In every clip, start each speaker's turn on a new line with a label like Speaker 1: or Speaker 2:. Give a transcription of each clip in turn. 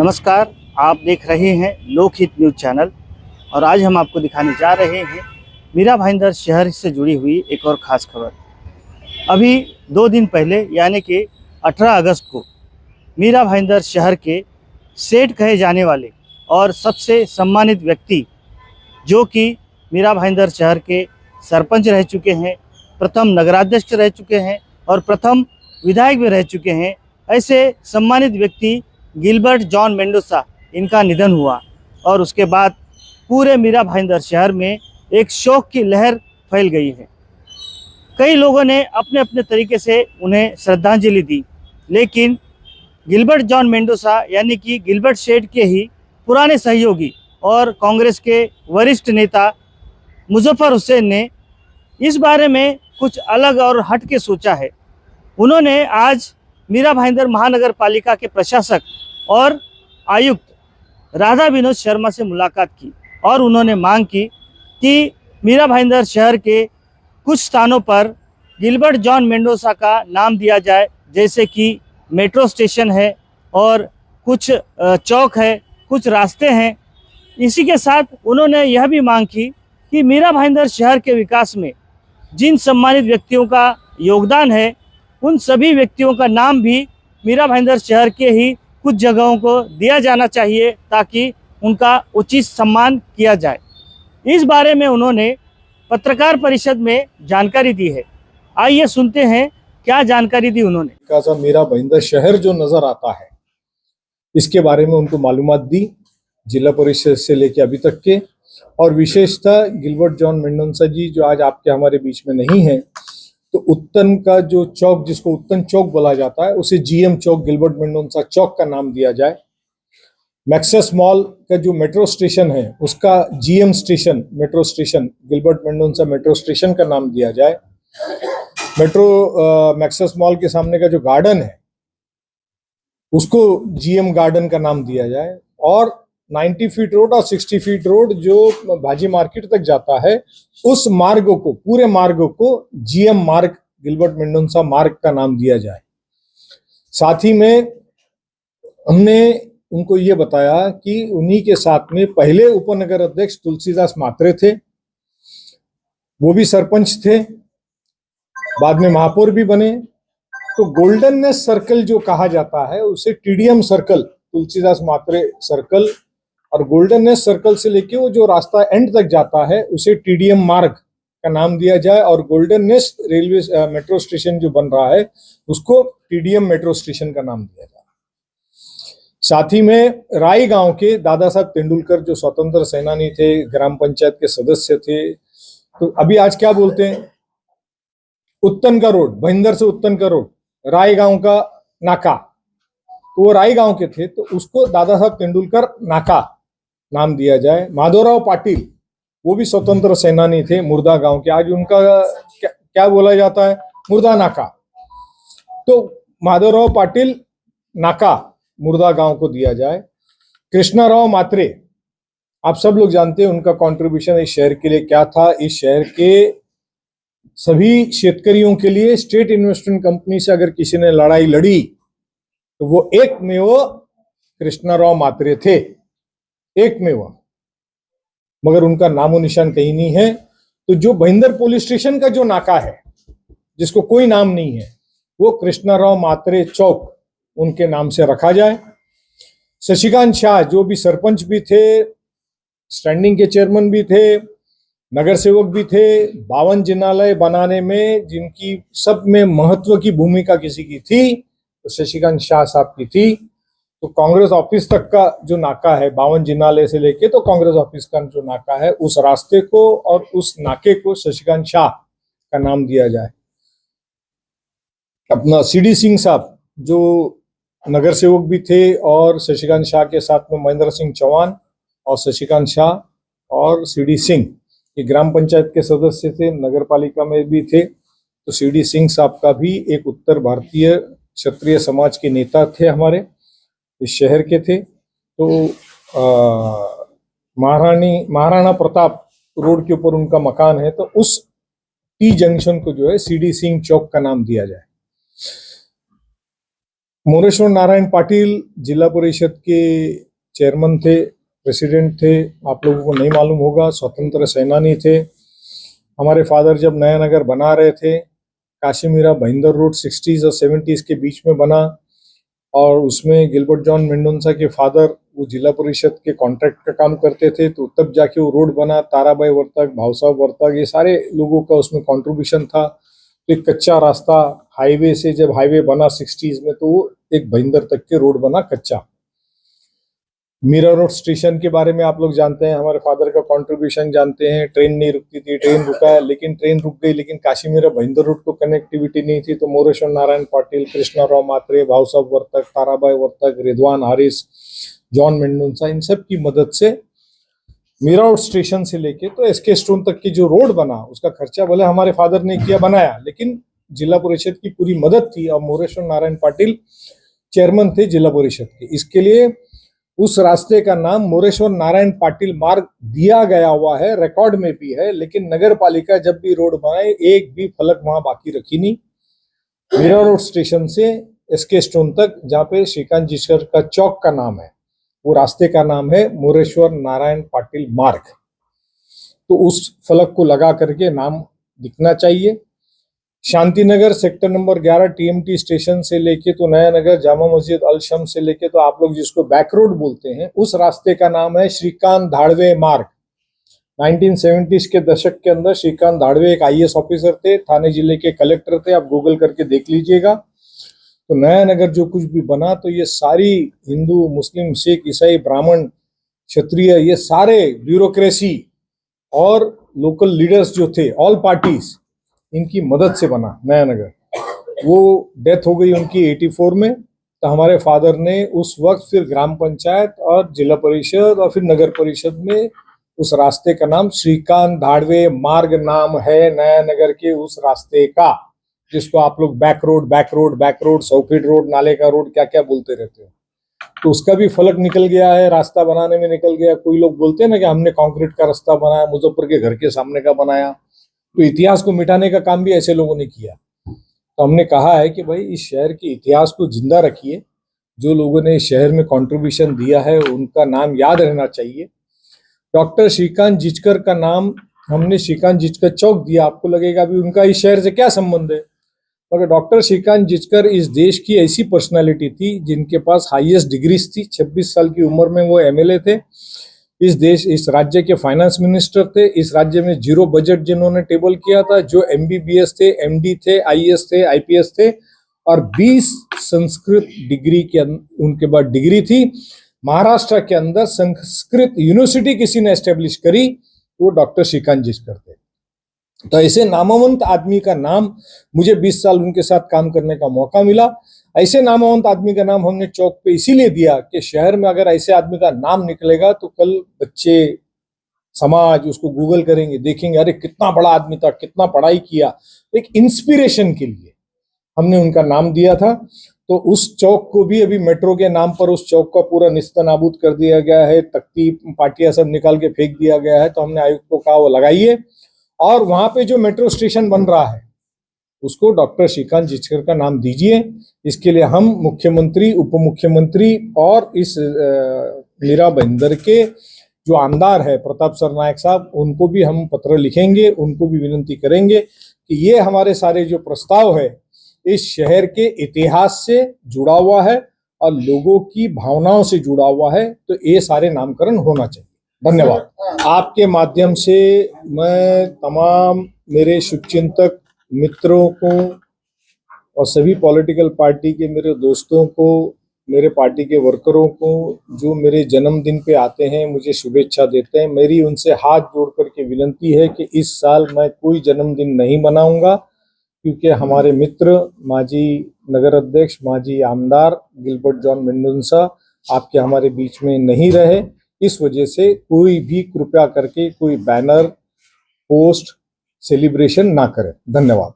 Speaker 1: नमस्कार, आप देख रहे हैं लोकहित न्यूज़ चैनल और आज हम आपको दिखाने जा रहे हैं मीरा भाईंदर शहर से जुड़ी हुई एक और ख़ास खबर। अभी 2 दिन पहले यानी कि 18 अगस्त को मीरा भाईंदर शहर के सेठ कहे जाने वाले और सबसे सम्मानित व्यक्ति जो कि मीरा भाईंदर शहर के सरपंच रह चुके हैं, प्रथम नगराध्यक्ष रह चुके हैं और प्रथम विधायक भी रह चुके हैं, ऐसे सम्मानित व्यक्ति गिलबर्ट जॉन मेंडोजा इनका निधन हुआ और उसके बाद पूरे मीरा भाईंदर शहर में एक शोक की लहर फैल गई है। कई लोगों ने अपने अपने तरीके से उन्हें श्रद्धांजलि दी, लेकिन गिलबर्ट जॉन मेंडोजा यानी कि गिलबर्ट सेठ के ही पुराने सहयोगी और कांग्रेस के वरिष्ठ नेता मुजफ्फर हुसैन ने इस बारे में कुछ अलग और हट के सोचा है। उन्होंने आज मीरा भाईंदर महानगर पालिका के प्रशासक और आयुक्त राधा विनोद शर्मा से मुलाकात की और उन्होंने मांग की कि मीरा भाईंदर शहर के कुछ स्थानों पर गिलबर्ट जॉन मेंडोजा का नाम दिया जाए, जैसे कि मेट्रो स्टेशन है और कुछ चौक है, कुछ रास्ते हैं। इसी के साथ उन्होंने यह भी मांग की कि मीरा भाईंदर शहर के विकास में जिन सम्मानित व्यक्तियों का योगदान है, उन सभी व्यक्तियों का नाम भी मीरा भाईंदर शहर के ही कुछ जगहों को दिया जाना चाहिए ताकि उनका उचित सम्मान किया जाए। इस बारे में उन्होंने पत्रकार परिषद में जानकारी दी है। आइए सुनते हैं क्या जानकारी दी उन्होंने।
Speaker 2: मीरा भाईंदर शहर जो नजर आता है, इसके बारे में उनको मालूमात दी, जिला परिषद से लेकर अभी तक के, और विशेषतः गिलबर्ट जॉन मेंडोजा जी जो आज आपके हमारे बीच में नहीं है, तो उत्तन का जो चौक जिसको उत्तन चौक बोला जाता है उसे जीएम चौक गिलबर्ट मेंडोजा चौक का नाम दिया जाए। मैक्सस मॉल का जो मेट्रो स्टेशन है उसका GM station metro station Gilbert Mendoza metro station का नाम दिया जाए। मैक्सस मॉल के सामने का जो गार्डन है उसको जीएम गार्डन का नाम दिया जाए और 90 फीट रोड और 60 फीट रोड जो भाजी मार्केट तक जाता है उस मार्ग को, पूरे मार्ग को जीएम मार्ग गिलबर्ट मेंडोजा मार्ग का नाम दिया जाए। साथ ही में हमने उनको ये बताया कि उन्हीं के साथ में पहले उपनगर अध्यक्ष तुलसीदास मात्रे थे, वो भी सरपंच थे, बाद में महापौर भी बने। तो गोल्डननेस सर्कल जो कहा जाता है उसे टीडीएम सर्कल, तुलसीदास मात्रे सर्कल, और गोल्डननेस सर्कल से लेके वो जो रास्ता एंड तक जाता है उसे टीडीएम मार्ग का नाम दिया जाए और गोल्डननेस रेलवे मेट्रो स्टेशन जो बन रहा है उसको टीडीएम मेट्रो स्टेशन का नाम दिया जाए। साथ ही में राय गांव के दादा साहब तेंदुलकर जो स्वतंत्र सेनानी थे, ग्राम पंचायत के सदस्य थे, तो अभी आज क्या बोलते हैं, उत्तन का रोड, भाईंदर से उत्तन का रोड, राय गांव का नाका, तो वो राय गांव के थे तो उसको दादा साहब तेंदुलकर नाका नाम दिया जाए। माधवराव पाटिल वो भी स्वतंत्र सेनानी थे, मुर्दा गांव के, आज उनका क्या बोला जाता है, मुर्दा नाका। तो माधवराव पाटिल नाका मुर्दा गांव को दिया जाए। कृष्णाराव मात्रे, आप सब लोग जानते हैं उनका कंट्रीब्यूशन इस शहर के लिए क्या था। इस शहर के सभी शेतकरियों के लिए स्टेट इन्वेस्टमेंट कंपनी से अगर किसी ने लड़ाई लड़ी तो वो एक में वो कृष्णाराव मात्रे थे, एक में वो, मगर उनका नामो निशान कहीं नहीं है। तो जो भाईंदर पुलिस स्टेशन का जो नाका है जिसको कोई नाम नहीं है, वो कृष्णाराव मात्रे चौक उनके नाम से रखा जाए। शशिकांत शाह जो भी सरपंच भी थे, स्टैंडिंग के चेयरमैन भी थे, नगर सेवक भी थे, 52 जिनालय बनाने में जिनकी सब में महत्व की भूमिका किसी की थी तो शशिकांत शाह साहब की थी। तो कांग्रेस ऑफिस तक का जो नाका है, 52 जिनालय से लेके तो कांग्रेस ऑफिस का जो नाका है, उस रास्ते को और उस नाके को शशिकांत शाह का नाम दिया जाए। अपना सीडी सिंह साहब जो नगर सेवक भी थे और शशिकांत शाह के साथ में महेंद्र सिंह चौहान और शशिकांत शाह और सीडी सिंह ये ग्राम पंचायत के सदस्य थे, नगर पालिका में भी थे। तो सीडी सिंह साहब का भी एक उत्तर भारतीय क्षत्रिय समाज के नेता थे, हमारे इस शहर के थे। तो महाराणा प्रताप रोड के ऊपर उनका मकान है, तो उस टी जंक्शन को जो है सीडी सिंह चौक का नाम दिया जाए। मोरेश्वर नारायण पाटिल जिला परिषद के चेयरमैन थे, प्रेसिडेंट थे। आप लोगों को नहीं मालूम होगा, स्वतंत्र सेनानी थे। हमारे फादर जब नया नगर बना रहे थे, काशीमीरा भाईंदर रोड 60s और 70s के बीच में बना, और उसमें गिलबर्ट जॉन मेंडोंसा के फादर वो जिला परिषद के कॉन्ट्रैक्ट का काम करते थे, तो तब जाके वो रोड बना। ताराबाई वर्तक, भावसाहब वर्तक, ये सारे लोगों का उसमें कंट्रीब्यूशन था। तो एक कच्चा रास्ता हाईवे से, जब हाईवे बना 60s में, तो वो एक भाईंदर तक के रोड बना कच्चा। मीरा रोड स्टेशन के बारे में आप लोग जानते हैं, हमारे फादर का कंट्रीब्यूशन जानते हैं। ट्रेन नहीं रुकती थी, ट्रेन रुका है, लेकिन ट्रेन रुक गई, लेकिन काशीमीरा भाईंदर रोड को कनेक्टिविटी नहीं थी। तो मोरेश्वर नारायण पाटिल, कृष्णाराव मात्रे, भावसाहब वर्तक, ताराबाई वर्तक, रिजवान हारिस, जॉन मेंडोंसा, इन सब की मदद से मीरा रोड स्टेशन से लेके तो एसके स्टोन तक की जो रोड बना, उसका खर्चा भले हमारे फादर ने किया, बनाया, लेकिन जिला परिषद की पूरी मदद थी। और मोरेश्वर नारायण पाटिल चेयरमैन थे जिला परिषद के। इसके लिए उस रास्ते का नाम मोरेश्वर नारायण पाटिल मार्ग दिया गया हुआ है, रिकॉर्ड में भी है। लेकिन नगर पालिका जब भी रोड बनाए, एक भी फलक वहां बाकी रखी नहीं। मीरा रोड स्टेशन से एसके स्टोन तक, जहाँ पे श्रीकांत जिचकर का चौक का नाम है, वो रास्ते का नाम है मोरेश्वर नारायण पाटिल मार्ग। तो उस फलक को लगा करके नाम दिखना चाहिए। Shantinagar sector number 11 TMT station से लेके तो नया नगर जामा मस्जिद अल शम्स से लेके तो आप लोग जिसको बैक रोड बोलते हैं, उस रास्ते का नाम है श्रीकांत धाड़वे मार्ग। 1970s के दशक के अंदर श्रीकांत धाड़वे एक आईएएस ऑफिसर थे, थाने जिले के कलेक्टर थे। आप गूगल करके देख लीजिएगा। तो नया नगर जो कुछ भी बना, तो ये सारी हिंदू, मुस्लिम, सिख, ईसाई, ब्राह्मण, क्षत्रिय, ये सारे ब्यूरोक्रेसी और लोकल लीडर्स जो थे, ऑल पार्टीज, इनकी मदद से बना नया नगर। वो डेथ हो गई उनकी 84 में। तो हमारे फादर ने उस वक्त फिर ग्राम पंचायत और जिला परिषद और फिर नगर परिषद में उस रास्ते का नाम श्रीकांत धाड़वे मार्ग नाम है नया नगर के उस रास्ते का, जिसको आप लोग बैक रोड, 100 फीट रोड, नाले का रोड, क्या क्या बोलते रहते हो। तो उसका भी फलक निकल गया है, रास्ता बनाने में निकल गया। कोई लोग बोलते हैं ना कि हमने कंक्रीट का रास्ता बनाया, मुजफ्फर के घर के सामने का बनाया। तो इतिहास को मिटाने का काम भी ऐसे लोगों ने किया। तो हमने कहा है कि भाई इस शहर के इतिहास को जिंदा रखिए। जो लोगों ने इस शहर में कंट्रीब्यूशन दिया है उनका नाम याद रहना चाहिए। डॉक्टर श्रीकांत जिचकर का नाम हमने श्रीकांत जिचकर चौक दिया। आपको लगेगा अभी उनका इस शहर से क्या संबंध है, मगर डॉक्टर श्रीकांत जिचकर इस देश की ऐसी पर्सनालिटी थी जिनके पास हाईएस्ट डिग्रीज थी। 26 साल की उम्र में वो एमएलए थे। इस राज्य के फाइनेंस मिनिस्टर थे। इस राज्य में जीरो बजट जिन्होंने टेबल किया था, जो एमबीबीएस थे, एमडी थे, आईएएस थे, आईपीएस थे, और 20 संस्कृत डिग्री के उनके बाद डिग्री थी। महाराष्ट्र के अंदर संस्कृत यूनिवर्सिटी किसी ने एस्टेब्लिश करी, वो डॉक्टर श्रीकांत जिचकर थे। तो ऐसे नामवंत आदमी का नाम, मुझे 20 साल उनके साथ काम करने का मौका मिला। ऐसे नामवंत आदमी का नाम हमने चौक पे इसीलिए दिया कि शहर में अगर ऐसे आदमी का नाम निकलेगा तो कल बच्चे, समाज उसको गूगल करेंगे, देखेंगे अरे कितना बड़ा आदमी था, कितना पढ़ाई किया। एक इंस्पिरेशन के लिए हमने उनका नाम दिया था। तो उस चौक को भी अभी मेट्रो के नाम पर उस चौक का पूरा निस्तनाबूद कर दिया गया है, तख्ती पाटिया सब निकाल के फेंक दिया गया है। तो हमने आयुक्त को कहा वो लगाइए, और वहां पे जो मेट्रो स्टेशन बन रहा है उसको डॉक्टर श्रीकांत जिचकर का नाम दीजिए। इसके लिए हम मुख्यमंत्री, उप मुख्यमंत्री और इस मीरा भाईंदर के जो आमदार है प्रताप सरनायक साहब, उनको भी हम पत्र लिखेंगे, उनको भी विनती करेंगे कि ये हमारे सारे जो प्रस्ताव है इस शहर के इतिहास से जुड़ा हुआ है और लोगों की भावनाओं से जुड़ा हुआ है, तो ये सारे नामकरण होना चाहिए। धन्यवाद। आपके माध्यम से मैं तमाम मेरे शुभचिंतक मित्रों को और सभी पॉलिटिकल पार्टी के मेरे दोस्तों को, मेरे पार्टी के वर्करों को जो मेरे जन्मदिन पे आते हैं, मुझे शुभेच्छा देते हैं, मेरी उनसे हाथ जोड़ करके विनती है कि इस साल मैं कोई जन्मदिन नहीं मनाऊंगा, क्योंकि हमारे मित्र माजी नगर अध्यक्ष, माजी आमदार गिलबर्ट जॉन मेंडोंसा आपके हमारे बीच में नहीं रहे। इस वजह से कोई भी कृपया करके कोई बैनर, पोस्ट, सेलिब्रेशन ना करें। धन्यवाद।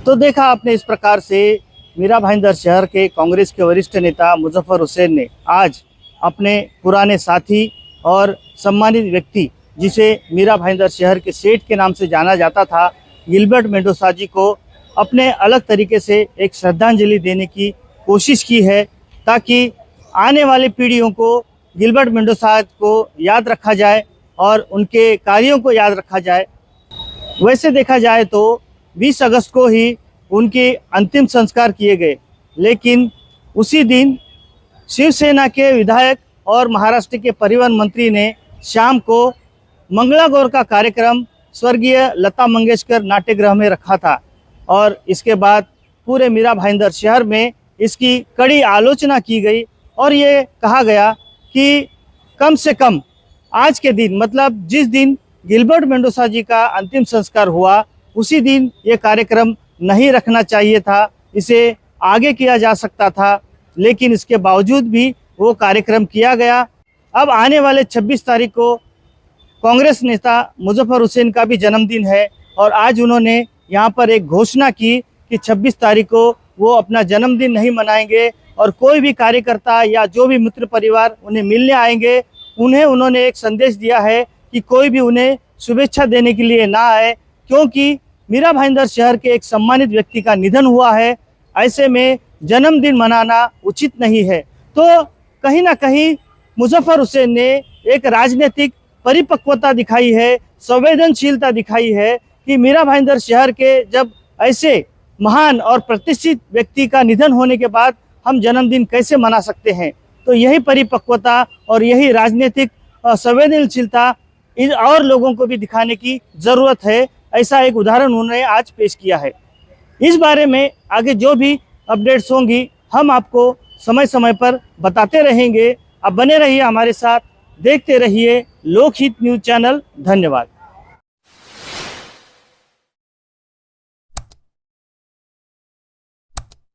Speaker 1: तो देखा आपने, इस प्रकार से मीरा भाईंदर शहर के कांग्रेस के वरिष्ठ नेता मुजफ्फर हुसैन ने आज अपने पुराने साथी और सम्मानित व्यक्ति, जिसे मीरा भाईंदर शहर के सेठ के नाम से जाना जाता था, गिलबर्ट मेंडोंसा जी को अपने अलग तरीके से एक श्रद्धांजलि देने की कोशिश की है ताकि आने वाली पीढ़ियों को गिलबर्ट मेंडोजा को याद रखा जाए और उनके कार्यों को याद रखा जाए। वैसे देखा जाए तो 20 अगस्त को ही उनके अंतिम संस्कार किए गए, लेकिन उसी दिन शिवसेना के विधायक और महाराष्ट्र के परिवहन मंत्री ने शाम को मंगलागौर का कार्यक्रम स्वर्गीय लता मंगेशकर नाट्यगृह में रखा था और इसके बाद पूरे मीरा भाईंदर शहर में इसकी कड़ी आलोचना की गई और ये कहा गया कि कम से कम आज के दिन, मतलब जिस दिन गिलबर्ट मेंडोजा जी का अंतिम संस्कार हुआ, उसी दिन ये कार्यक्रम नहीं रखना चाहिए था, इसे आगे किया जा सकता था, लेकिन इसके बावजूद भी वो कार्यक्रम किया गया। अब आने वाले 26 तारीख को कांग्रेस नेता मुजफ्फर हुसैन का भी जन्मदिन है और आज उन्होंने यहाँ पर एक घोषणा की कि 26 तारीख को वो अपना जन्मदिन नहीं मनाएंगे और कोई भी कार्यकर्ता या जो भी मित्र परिवार उन्हें मिलने आएंगे, उन्होंने एक संदेश दिया है कि कोई भी उन्हें शुभेच्छा देने के लिए ना आए, क्योंकि मीरा भाईंदर शहर के एक सम्मानित व्यक्ति का निधन हुआ है। ऐसे में जन्मदिन मनाना उचित नहीं है। तो कहीं ना कहीं मुजफ्फर हुसैन ने एक राजनीतिक परिपक्वता दिखाई है, संवेदनशीलता दिखाई है कि मीरा भाईंदर शहर के जब ऐसे महान और प्रतिष्ठित व्यक्ति का निधन होने के बाद हम जन्मदिन कैसे मना सकते हैं। तो यही परिपक्वता और यही राजनीतिक संवेदनशीलता इन और लोगों को भी दिखाने की ज़रूरत है। ऐसा एक उदाहरण उन्होंने आज पेश किया है। इस बारे में आगे जो भी अपडेट्स होंगी हम आपको समय समय पर बताते रहेंगे। आप बने रहिए हमारे साथ, देखते रहिए लोकहित न्यूज़ चैनल। धन्यवाद।